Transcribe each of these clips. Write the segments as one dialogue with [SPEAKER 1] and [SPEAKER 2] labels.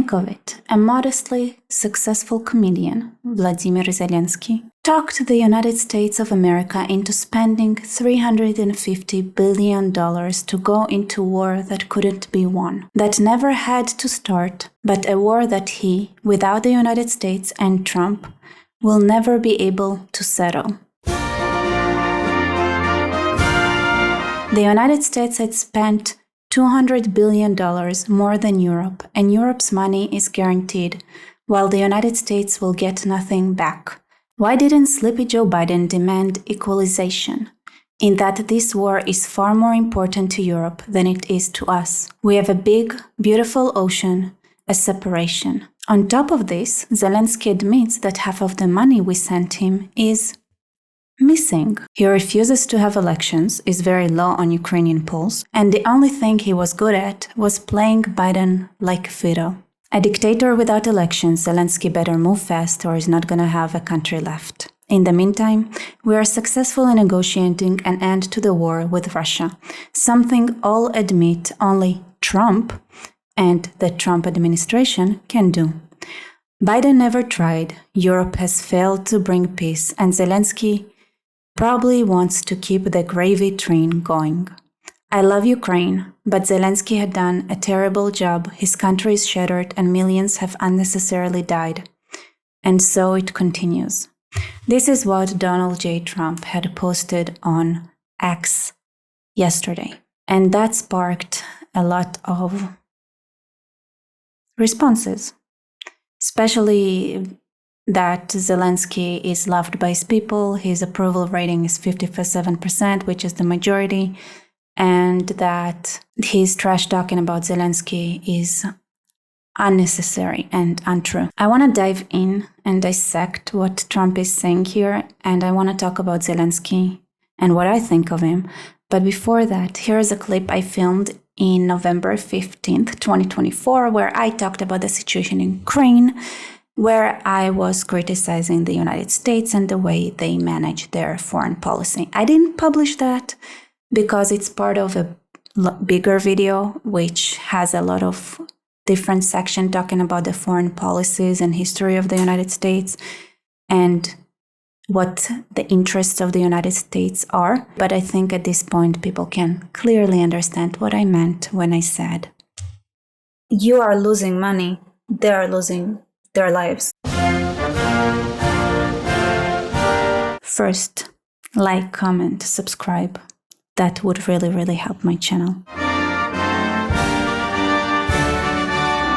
[SPEAKER 1] Think of it. A modestly successful comedian, Vladimir Zelensky, talked the United States of America into spending $350 billion to go into war that couldn't be won, that never had to start, but a war that he, without the United States and Trump, will never be able to settle. The United States had spent $200 billion more than Europe, and Europe's money is guaranteed, while the United States will get nothing back. Why didn't Sleepy Joe Biden demand equalization? In that this war is far more important to Europe than it is to us. We have a big, beautiful ocean, a separation. On top of this, Zelensky admits that half of the money we sent him is missing. He refuses to have elections, is very low on Ukrainian polls, and the only thing he was good at was playing Biden like a fiddle. A dictator without elections, Zelensky better move fast or he's not gonna have a country left. In the meantime, we are successful in negotiating an end to the war with Russia, something all admit only Trump and the Trump administration can do. Biden never tried, Europe has failed to bring peace, and Zelensky probably wants to keep the gravy train going. I love Ukraine, but Zelensky had done a terrible job. His country is shattered and millions have unnecessarily died. And so it continues. This is what Donald J. Trump had posted on X yesterday. And that sparked a lot of responses, especially that Zelensky is loved by his people, his approval rating is 57%, which is the majority, and that his trash talking about Zelensky is unnecessary and untrue. I want to dive in and dissect what Trump is saying here, and I want to talk about Zelensky and what I think of him. But before that, here's a clip I filmed in November 15th, 2024, where I talked about the situation in Ukraine, where I was criticizing the United States and the way they manage their foreign policy. I didn't publish that because it's part of a bigger video, which has a lot of different sections talking about the foreign policies and history of the United States and what the interests of the United States are. But I think at this point, people can clearly understand what I meant when I said, you are losing money, they are losing their lives. First, like, comment, subscribe. That would really, really help my channel.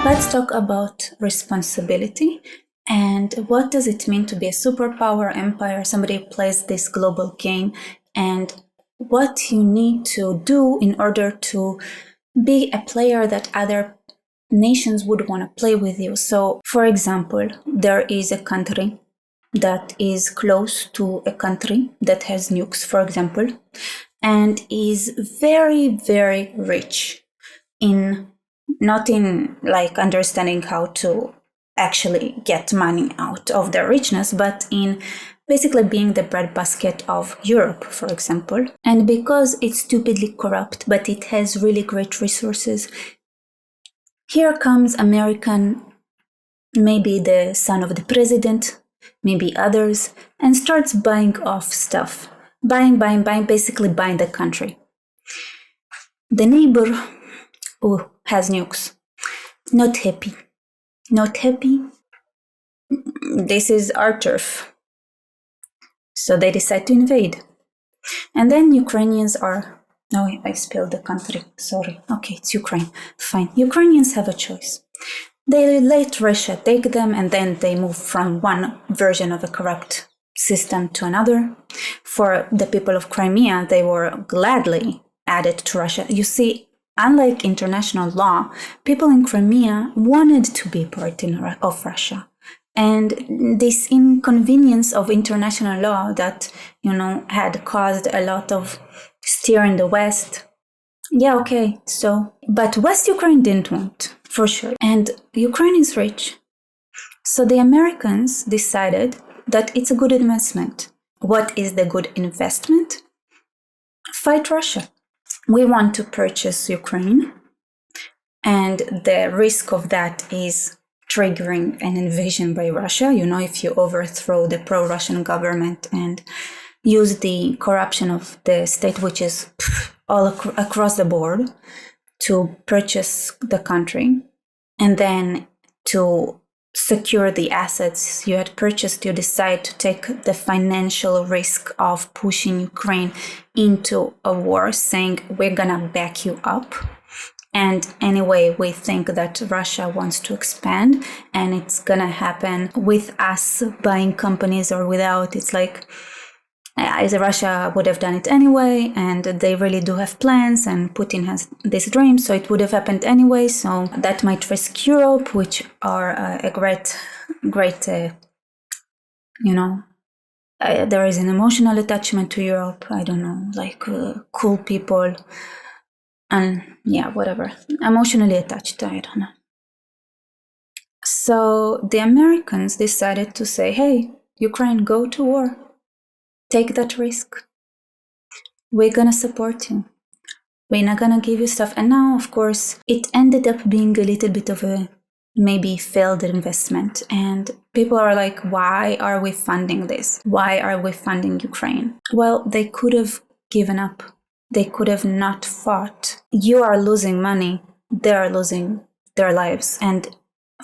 [SPEAKER 1] Let's talk about responsibility and what does it mean to be a superpower empire, somebody who plays this global game, and what you need to do in order to be a player that other nations would want to play with you. So, for example, there is a country that is close to a country that has nukes, for example, and is very, very rich not in like understanding how to actually get money out of their richness, but in basically being the breadbasket of Europe, for example. And because it's stupidly corrupt, but it has really great resources, here comes American, maybe the son of the president, maybe others, and starts buying off stuff. Buying, basically buying the country. The neighbor who has nukes, not happy. This is our turf. So they decide to invade. And then Ukrainians are, I spilled the country, sorry. Okay, it's Ukraine, fine. Ukrainians have a choice. They let Russia take them and then they move from one version of a corrupt system to another. For the people of Crimea, they were gladly added to Russia. You see, unlike international law, people in Crimea wanted to be part of Russia. And this inconvenience of international law that, had caused a lot of stir in the West. Yeah, okay, so. But West Ukraine didn't want, for sure. And Ukraine is rich. So the Americans decided that it's a good investment. What is the good investment? Fight Russia. We want to purchase Ukraine, and the risk of that is triggering an invasion by Russia. If you overthrow the pro-Russian government and use the corruption of the state, which is all across the board, to purchase the country, and then to secure the assets you had purchased, you decide to take the financial risk of pushing Ukraine into a war, saying we're gonna back you up. And anyway, we think that Russia wants to expand and it's gonna happen with us buying companies or without. It's like Russia would have done it anyway, and they really do have plans, and Putin has this dream, so it would have happened anyway. So that might risk Europe, which are a great, there is an emotional attachment to Europe. I don't know, like cool people, and whatever, emotionally attached. I don't know. So the Americans decided to say, hey, Ukraine, go to war. Take that risk. We're gonna support you. We're not gonna give you stuff. And now, of course, it ended up being a little bit of a maybe failed investment. And people are like, why are we funding this? Why are we funding Ukraine? Well, they could have given up. They could have not fought. You are losing money. They are losing their lives. And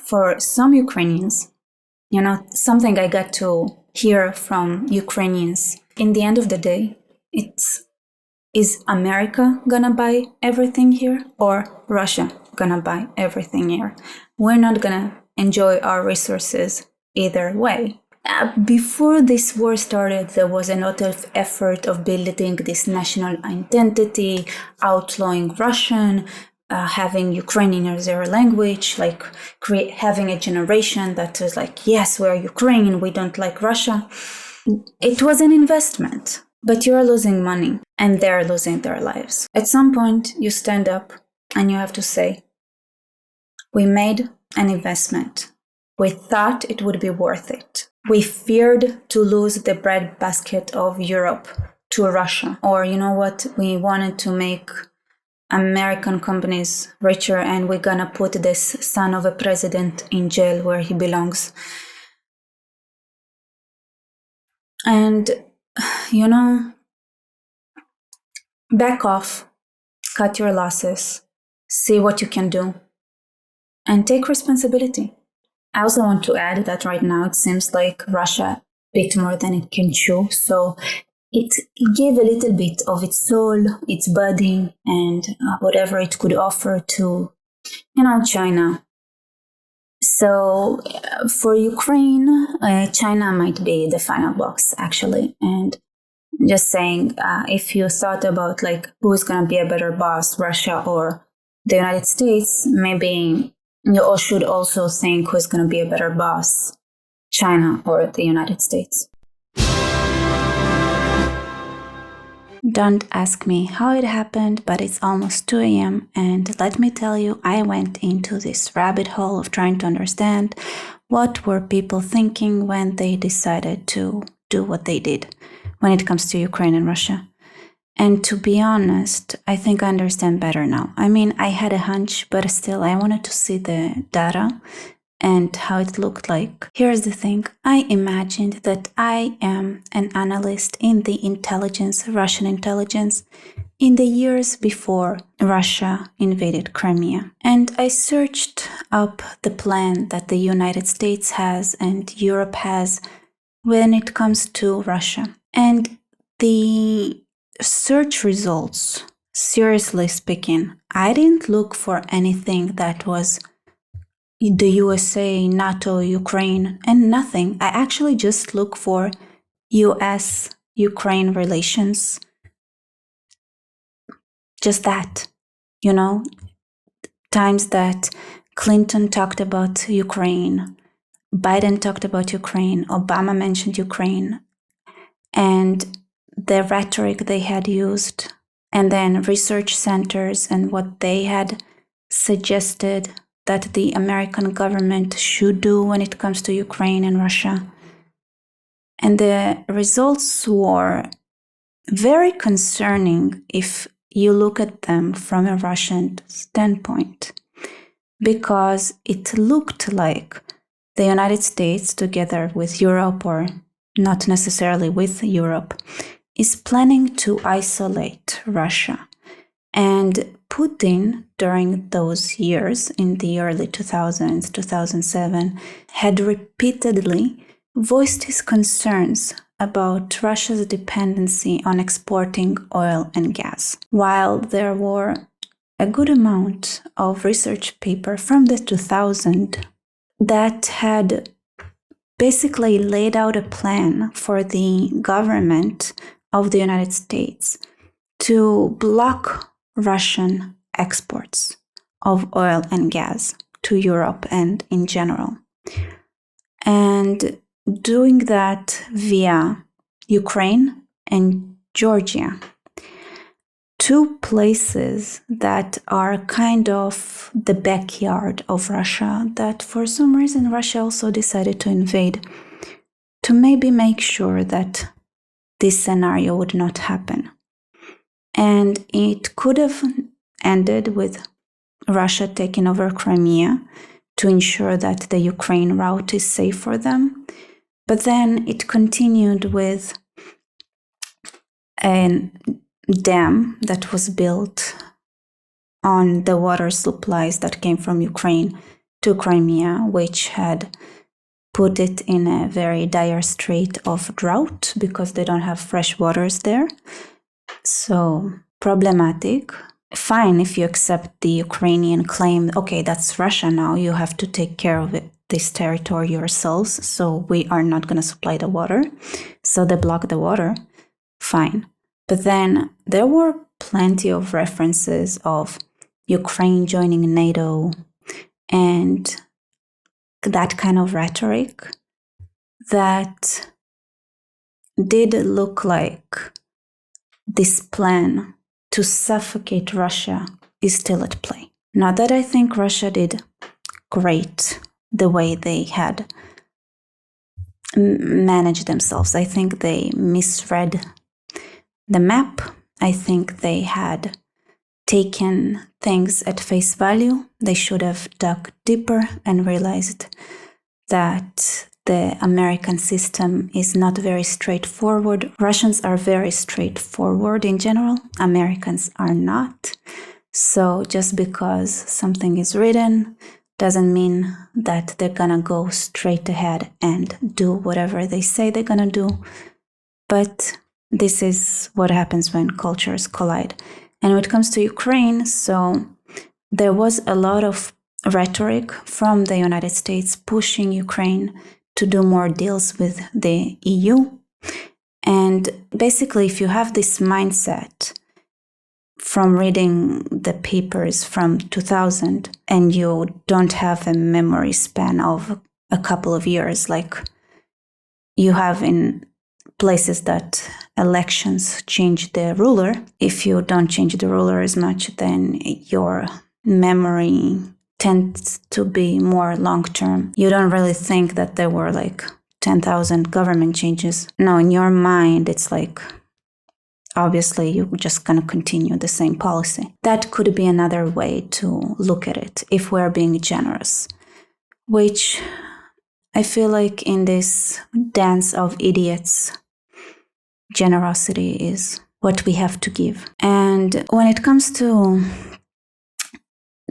[SPEAKER 1] for some Ukrainians, something I got to hear from Ukrainians, in the end of the day, is America gonna buy everything here or Russia gonna buy everything here? We're not gonna enjoy our resources either way. Before this war started, there was a lot of effort of building this national identity, outlawing Russian, having Ukrainian as their language, like having a generation that is like, yes, we're Ukrainian, we don't like Russia. It was an investment, but you're losing money and they're losing their lives. At some point, you stand up and you have to say, we made an investment. We thought it would be worth it. We feared to lose the breadbasket of Europe to Russia. Or you know what? We wanted to make American companies richer, and we're gonna put this son of a president in jail where he belongs. And, back off, cut your losses, see what you can do, and take responsibility. I also want to add that right now it seems like Russia bit more than it can chew, so it gave a little bit of its soul, its body, and whatever it could offer to, China. So for Ukraine, China might be the final box, actually. And just saying, if you thought about like who's going to be a better boss, Russia or the United States, maybe you all should also think who's going to be a better boss, China or the United States. Don't ask me how it happened, but it's almost 2 a.m. and let me tell you, I went into this rabbit hole of trying to understand what were people thinking when they decided to do what they did when it comes to Ukraine and Russia. And to be honest, I think I understand better now. I mean, I had a hunch, but still I wanted to see the data and how it looked like. Here's the thing. I imagined that I am an analyst in the intelligence, Russian intelligence, in the years before Russia invaded Crimea. And I searched up the plan that the United States has and Europe has when it comes to Russia. And the search results, seriously speaking, I didn't look for anything that was the USA, NATO, Ukraine, and nothing. I actually just look for US-Ukraine relations. Just that, times that Clinton talked about Ukraine, Biden talked about Ukraine, Obama mentioned Ukraine, and the rhetoric they had used, and then research centers and what they had suggested that the American government should do when it comes to Ukraine and Russia. And the results were very concerning if you look at them from a Russian standpoint. because it looked like the United States, together with Europe, or not necessarily with Europe, is planning to isolate Russia. And Putin, during those years, in the early 2000s, 2007, had repeatedly voiced his concerns about Russia's dependency on exporting oil and gas. While there were a good amount of research paper from the 2000s that had basically laid out a plan for the government of the United States to block Russian exports of oil and gas to Europe and in general. And doing that via Ukraine and Georgia, two places that are kind of the backyard of Russia, that for some reason Russia also decided to invade, to maybe make sure that this scenario would not happen. And it could have ended with Russia taking over Crimea to ensure that the Ukraine route is safe for them. But then it continued with a dam that was built on the water supplies that came from Ukraine to Crimea, which had put it in a very dire state of drought because they don't have fresh waters there. So problematic. Fine if you accept the Ukrainian claim, okay, that's Russia now, you have to take care of it, this territory yourselves, so we are not going to supply the water. So they block the water. Fine. But then there were plenty of references of Ukraine joining NATO and that kind of rhetoric that did look like this plan to suffocate Russia is still at play. Not that I think Russia did great the way they had managed themselves. I think they misread the map. I think they had taken things at face value. They should have dug deeper and realized that the American system is not very straightforward. Russians are very straightforward in general. Americans are not. So just because something is written doesn't mean that they're gonna go straight ahead and do whatever they say they're gonna do. But this is what happens when cultures collide. And when it comes to Ukraine, so there was a lot of rhetoric from the United States pushing Ukraine to do more deals with the EU. And basically, if you have this mindset from reading the papers from 2000 and you don't have a memory span of a couple of years, like you have in places that elections change the ruler, if you don't change the ruler as much, then your memory tends to be more long-term. You don't really think that there were like 10,000 government changes. No, in your mind, it's like, obviously, you're just going to continue the same policy. That could be another way to look at it, if we're being generous, which I feel like in this dance of idiots, generosity is what we have to give. And when it comes to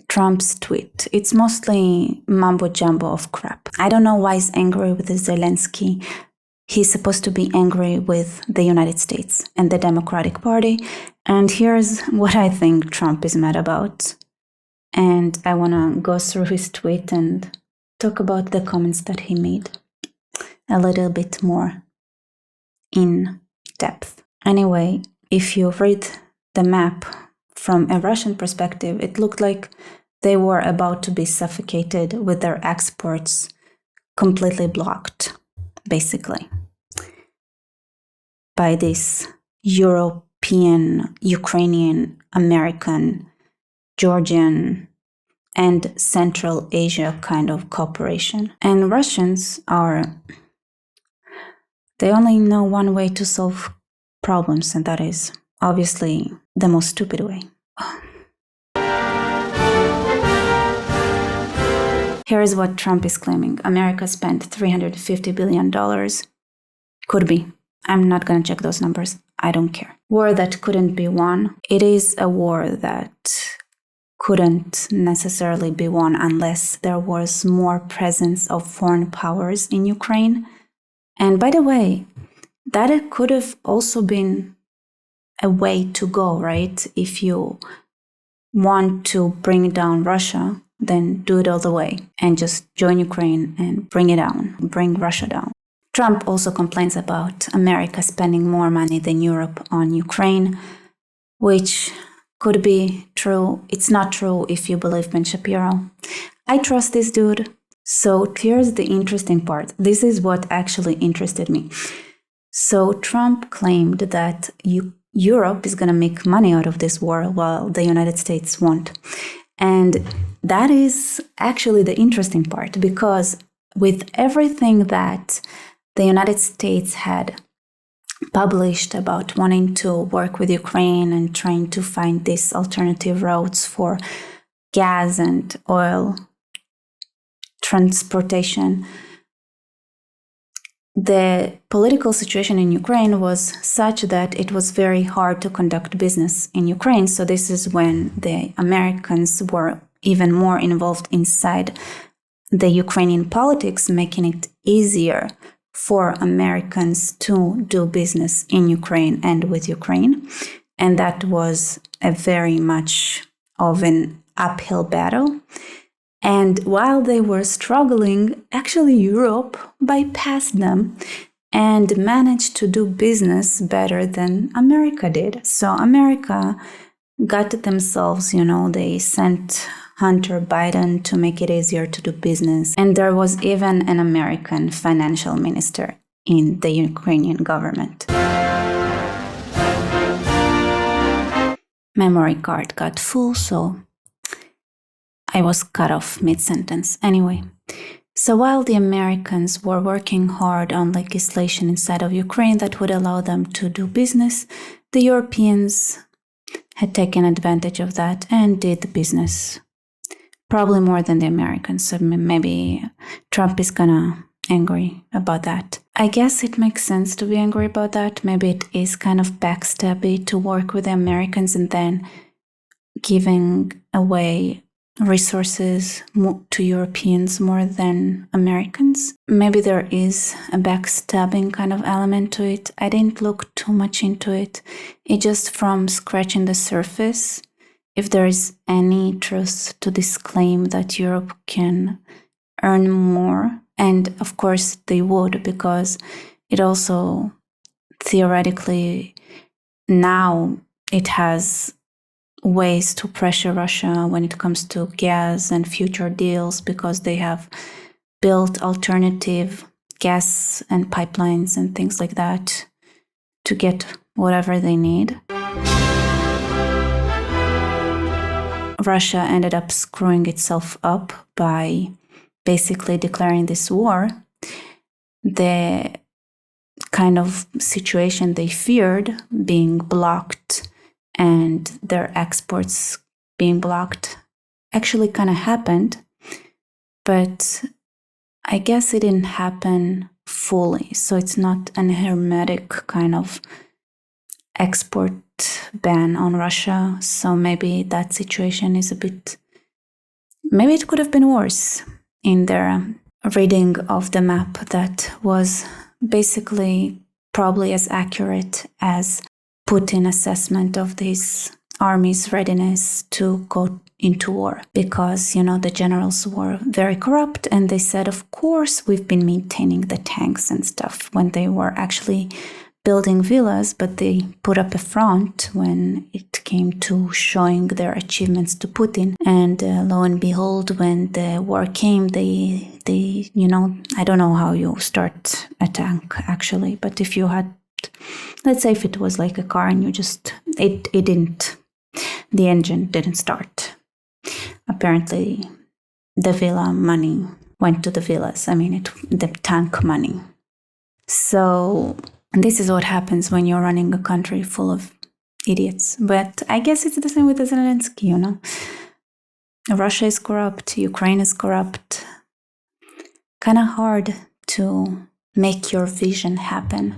[SPEAKER 1] Trump's tweet, it's mostly mumbo jumbo of crap. I don't know why he's angry with Zelensky. He's supposed to be angry with the United States and the Democratic Party. And here's what I think Trump is mad about. And I want to go through his tweet and talk about the comments that he made a little bit more in depth. Anyway, if you read the map from a Russian perspective, it looked like they were about to be suffocated with their exports completely blocked, basically, by this European, Ukrainian, American, Georgian, and Central Asia kind of cooperation. And Russians they only know one way to solve problems, and that is obviously the most stupid way. Here is what Trump is claiming. America spent $350 billion. Could be. I'm not going to check those numbers. I don't care. War that couldn't be won. It is a war that couldn't necessarily be won unless there was more presence of foreign powers in Ukraine. And by the way, that it could have also been a way to go, right? If you want to bring down Russia, then do it all the way and just join Ukraine and bring it down, bring Russia down. Trump also complains about America spending more money than Europe on Ukraine, which could be true. It's not true if you believe Ben Shapiro. I trust this dude. So here's the interesting part. This is what actually interested me. So Trump claimed that Europe is going to make money out of this war while the United States won't. And that is actually the interesting part, because with everything that the United States had published about wanting to work with Ukraine and trying to find these alternative routes for gas and oil transportation, the political situation in Ukraine was such that it was very hard to conduct business in Ukraine. So this is when the Americans were even more involved inside the Ukrainian politics, making it easier for Americans to do business in Ukraine and with Ukraine. And that was a very much of an uphill battle. And while they were struggling, actually Europe bypassed them and managed to do business better than America did. So America got themselves, they sent Hunter Biden to make it easier to do business. And there was even an American financial minister in the Ukrainian government. Memory card got full, so I was cut off mid-sentence. Anyway, so while the Americans were working hard on legislation inside of Ukraine that would allow them to do business, the Europeans had taken advantage of that and did business. Probably more than the Americans, so maybe Trump is gonna angry about that. I guess it makes sense to be angry about that. Maybe it is kind of backstabby to work with the Americans and then giving away resources to Europeans more than Americans. Maybe there is a backstabbing kind of element to it. I didn't look too much into it. It just from scratching the surface, if there is any truth to this claim that Europe can earn more, and of course they would, because it also theoretically now it has ways to pressure Russia when it comes to gas and future deals, because they have built alternative gas and pipelines and things like that to get whatever they need. Russia ended up screwing itself up by basically declaring this war. The kind of situation they feared, being blocked and their exports being blocked, actually kind of happened. But I guess it didn't happen fully. So it's not an hermetic kind of export ban on Russia. So maybe that situation is maybe it could have been worse in their reading of the map that was basically probably as accurate as Putin assessment of this army's readiness to go into war, because the generals were very corrupt and they said, of course we've been maintaining the tanks and stuff, when they were actually building villas, but they put up a front when it came to showing their achievements to Putin. And lo and behold, when the war came, they I don't know how you start a tank actually, but if you had, let's say if it was like a car and you just, the engine didn't start. Apparently the villa money went to the villas. The tank money. So this is what happens when you're running a country full of idiots. But I guess it's the same with Zelensky, Russia is corrupt, Ukraine is corrupt, kind of hard to make your vision happen.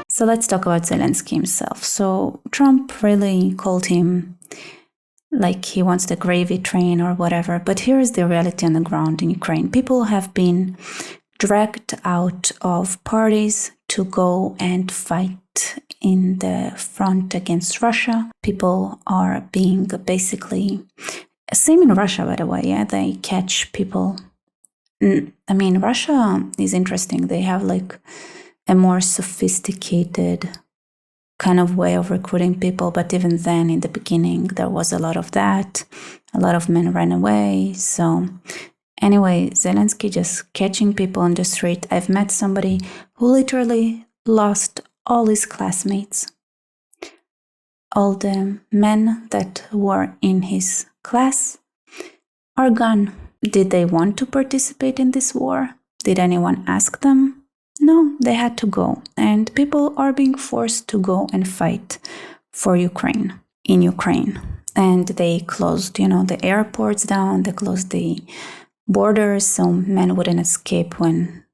[SPEAKER 1] So let's talk about Zelensky himself. So Trump really called him like he wants the gravy train or whatever. But here is the reality on the ground in Ukraine. People have been dragged out of parties to go and fight in the front against Russia. People are being basically, same in Russia, by the way, yeah, they catch people. I mean, Russia is interesting. They have like a more sophisticated kind of way of recruiting people. But even then, in the beginning, there was a lot of that. A lot of men ran away. So anyway, Zelensky just catching people on the street. I've met somebody who literally lost all his classmates. All the men that were in his class are gone. Did they want to participate in this war? Did anyone ask them? No, they had to go. And people are being forced to go and fight for Ukraine, in Ukraine. And they closed, the airports down, they closed the borders so men wouldn't escape when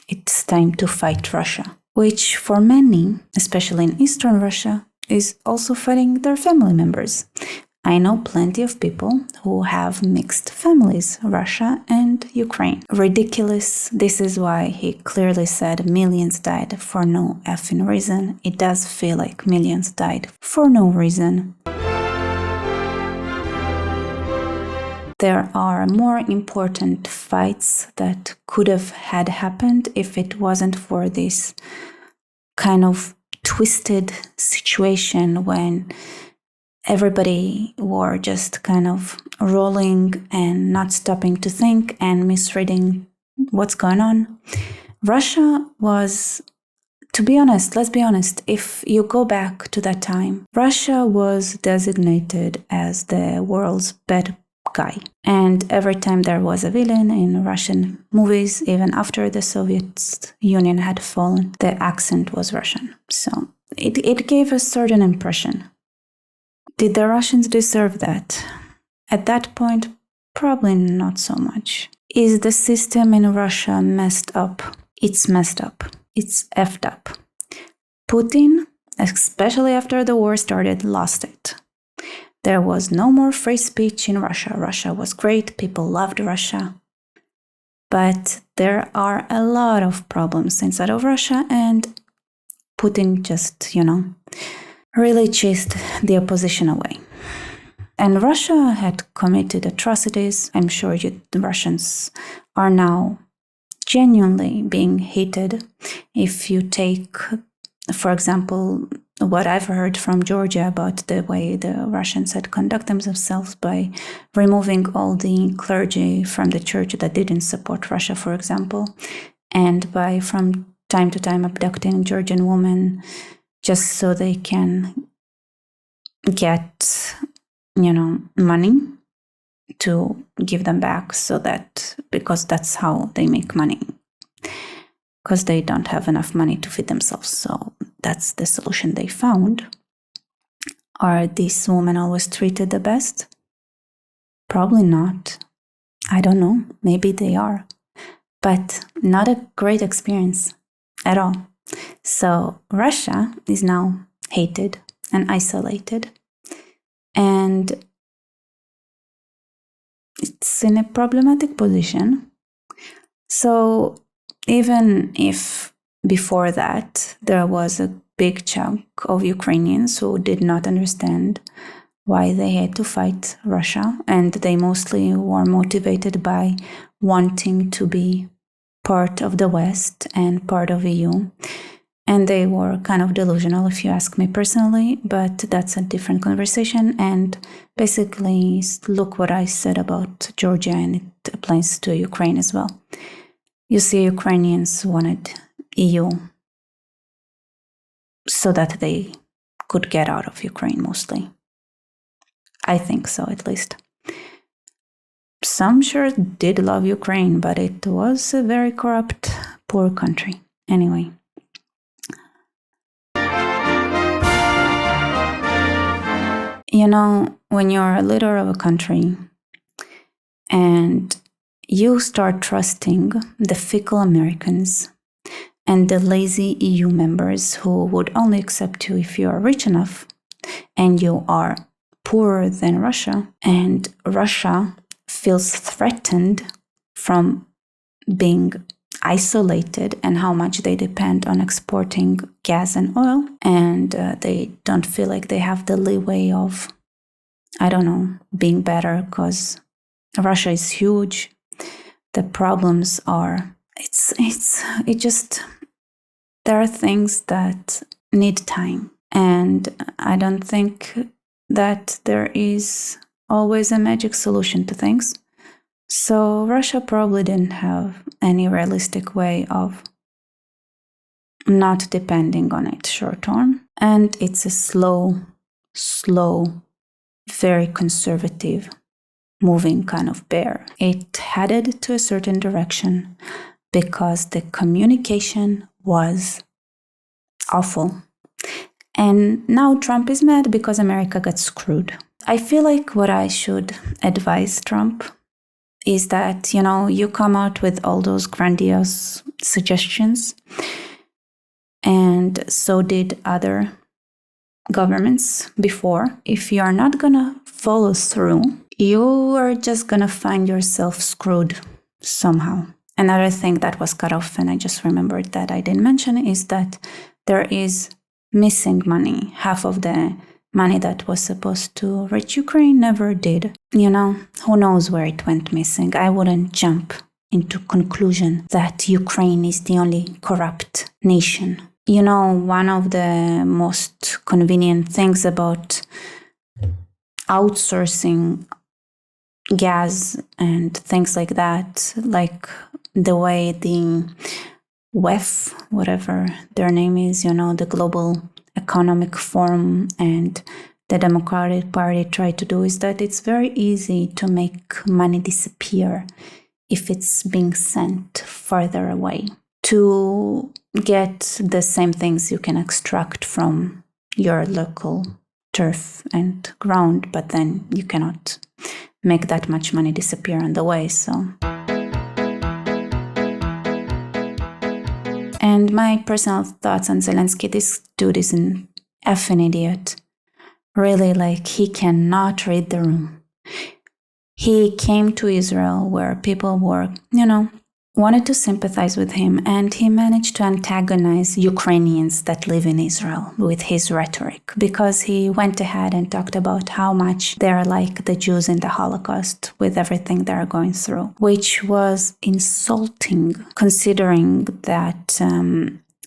[SPEAKER 1] it's time to fight Russia. Which for many, especially in Eastern Russia, is also fighting their family members. I know plenty of people who have mixed families, Russia and Ukraine. Ridiculous. This is why he clearly said millions died for no effing reason. It does feel like millions died for no reason. There are more important fights that could have had happened if it wasn't for this kind of twisted situation when everybody were just kind of rolling and not stopping to think and misreading what's going on. Russia was, to be honest, let's be honest, if you go back to that time, Russia was designated as the world's bad guy. And every time there was a villain in Russian movies, even after the Soviet Union had fallen, the accent was Russian. So it gave a certain impression. Did the Russians deserve that? At that point, probably not so much. Is the system in Russia messed up? It's messed up. It's effed up. Putin, especially after the war started, lost it. There was no more free speech in Russia. Russia was great. People loved Russia. But there are a lot of problems inside of Russia, and Putin just, really chased the opposition away. And Russia had committed atrocities. I'm sure the Russians are now genuinely being hated. If you take, for example, what I've heard from Georgia about the way the Russians had conducted themselves by removing all the clergy from the church that didn't support Russia, for example, and by from time to time abducting Georgian women just so they can get, money to give them back, because that's how they make money. Because they don't have enough money to feed themselves. So that's the solution they found. Are these women always treated the best? Probably not. I don't know. Maybe they are. But not a great experience at all. So Russia is now hated and isolated. And it's in a problematic position. So even if before that there was a big chunk of Ukrainians who did not understand why they had to fight Russia, and they mostly were motivated by wanting to be part of the West and part of EU. And they were kind of delusional, if you ask me personally, but that's a different conversation. And basically, look what I said about Georgia, and it applies to Ukraine as well. You see, Ukrainians wanted EU so that they could get out of Ukraine mostly. I think so, at least. Some sure did love Ukraine, but it was a very corrupt, poor country. Anyway. When you're a leader of a country and you start trusting the fickle Americans and the lazy EU members who would only accept you if you are rich enough and you are poorer than Russia, and Russia feels threatened from being isolated and how much they depend on exporting gas and oil, and they don't feel like they have the leeway of, I don't know, being better because Russia is huge. The problems are, there are things that need time. And I don't think that there is always a magic solution to things. So Russia probably didn't have any realistic way of not depending on it short term. And it's a slow, very conservative moving kind of bear. It headed to a certain direction because the communication was awful. And now Trump is mad because America got screwed. I feel like what I should advise Trump is that, you come out with all those grandiose suggestions, and so did other governments before. If you are not gonna follow through, you are just gonna find yourself screwed somehow. Another thing that was cut off, and I just remembered that I didn't mention, is that there is missing money. Half of the money that was supposed to reach Ukraine never did. Who knows where it went missing? I wouldn't jump into conclusion that Ukraine is the only corrupt nation. One of the most convenient things about outsourcing gas and things like that, like the way the WEF, whatever their name is, the Global Economic Forum and the Democratic Party try to do, is that it's very easy to make money disappear if it's being sent further away to get the same things you can extract from your local turf and ground, but then you cannot make that much money disappear on the way. So, and my personal thoughts on Zelensky: this dude is an effing idiot. Really, he cannot read the room. He came to Israel where people were, wanted to sympathize with him, and he managed to antagonize Ukrainians that live in Israel with his rhetoric, because he went ahead and talked about how much they're like the Jews in the Holocaust with everything they're going through, which was insulting considering that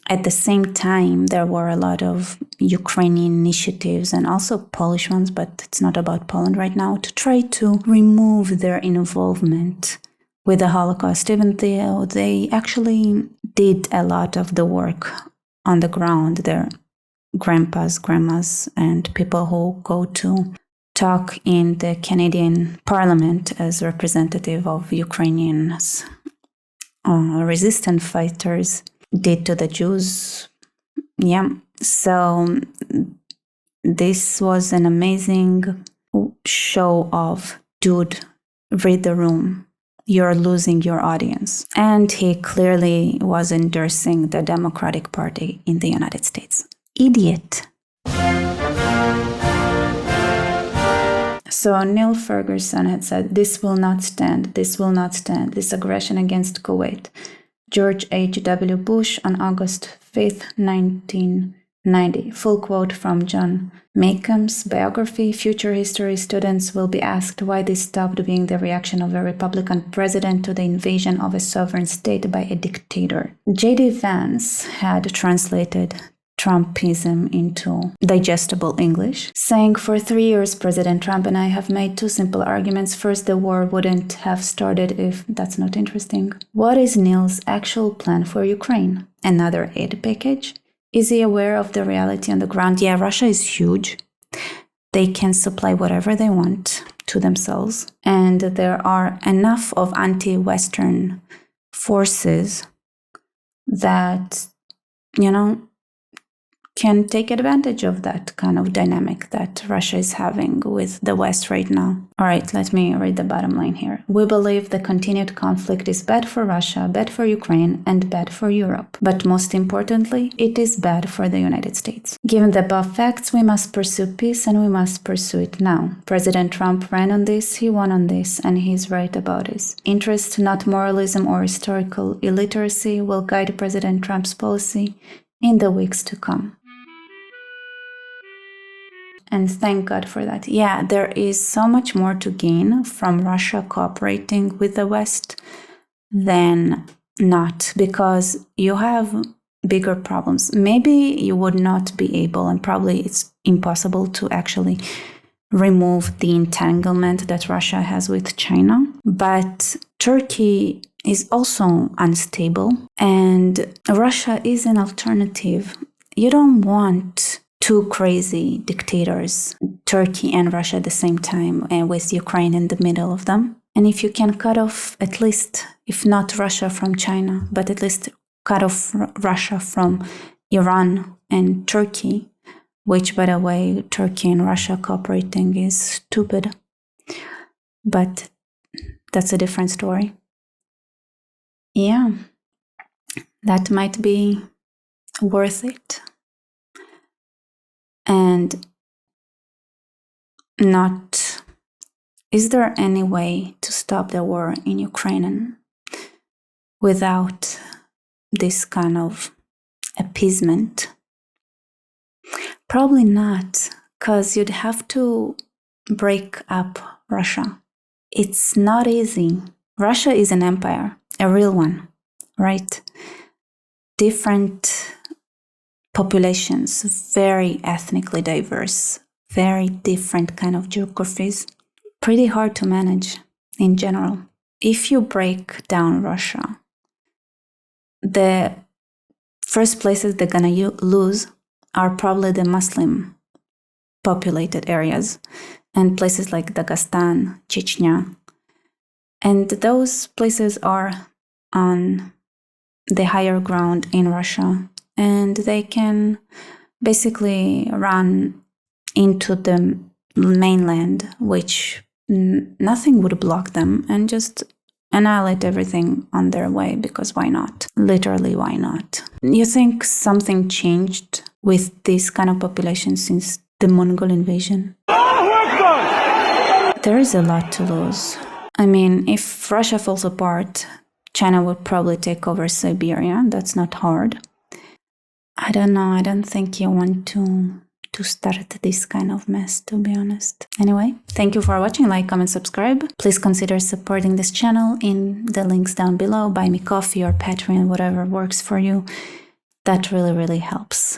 [SPEAKER 1] at the same time there were a lot of Ukrainian initiatives and also Polish ones, but it's not about Poland right now, to try to remove their involvement with the Holocaust, even though they actually did a lot of the work on the ground. Their grandpas, grandmas, and people who go to talk in the Canadian Parliament as representative of Ukrainians, resistant fighters, did to the Jews. Yeah, so this was an amazing show of, dude, read the room. You're losing your audience. And he clearly was endorsing the Democratic Party in the United States. Idiot. So Neil Ferguson had said, this will not stand, this aggression against Kuwait. George H.W. Bush on August 5th, 1990. Full quote from John Macomb's biography. Future history students will be asked why this stopped being the reaction of a Republican president to the invasion of a sovereign state by a dictator. J.D. Vance had translated Trumpism into digestible English, saying, for 3 years, President Trump and I have made two simple arguments. First, the war wouldn't have started if that's not interesting. What is Neil's actual plan for Ukraine? Another aid package? Is he aware of the reality on the ground? Yeah, Russia is huge. They can supply whatever they want to themselves. And there are enough of anti-Western forces that, can take advantage of that kind of dynamic that Russia is having with the West right now. All right, let me read the bottom line here. We believe the continued conflict is bad for Russia, bad for Ukraine, and bad for Europe. But most importantly, it is bad for the United States. Given the above facts, we must pursue peace, and we must pursue it now. President Trump ran on this, he won on this, and he's right about this. Interest, not moralism or historical illiteracy, will guide President Trump's policy in the weeks to come. And thank God for that. Yeah, there is so much more to gain from Russia cooperating with the West than not, because you have bigger problems. Maybe you would not be able, and probably it's impossible to actually remove the entanglement that Russia has with China. But Turkey is also unstable, and Russia is an alternative. You don't want two crazy dictators, Turkey and Russia at the same time, and with Ukraine in the middle of them. And if you can cut off at least, if not Russia from China, but at least cut off Russia from Iran and Turkey, which, by the way, Turkey and Russia cooperating is stupid. But that's a different story. Yeah, that might be worth it. And not, is there any way to stop the war in Ukraine without this kind of appeasement? Probably not, because you'd have to break up Russia. It's not easy. Russia is an empire, a real one, right? Different populations, very ethnically diverse, very different kind of geographies. Pretty hard to manage in general. If you break down Russia, the first places they're gonna lose are probably the Muslim populated areas and places like Dagestan, Chechnya. And those places are on the higher ground in Russia, and they can basically run into the mainland, which nothing would block them, and just annihilate everything on their way, because why not? Literally, why not? You think something changed with this kind of population since the Mongol invasion? There is a lot to lose. I mean, if Russia falls apart, China would probably take over Siberia. That's not hard. I don't know. I don't think you want to start this kind of mess, to be honest. Anyway, thank you for watching. Like, comment, subscribe. Please consider supporting this channel in the links down below. Buy me coffee or Patreon, whatever works for you. That really, really helps.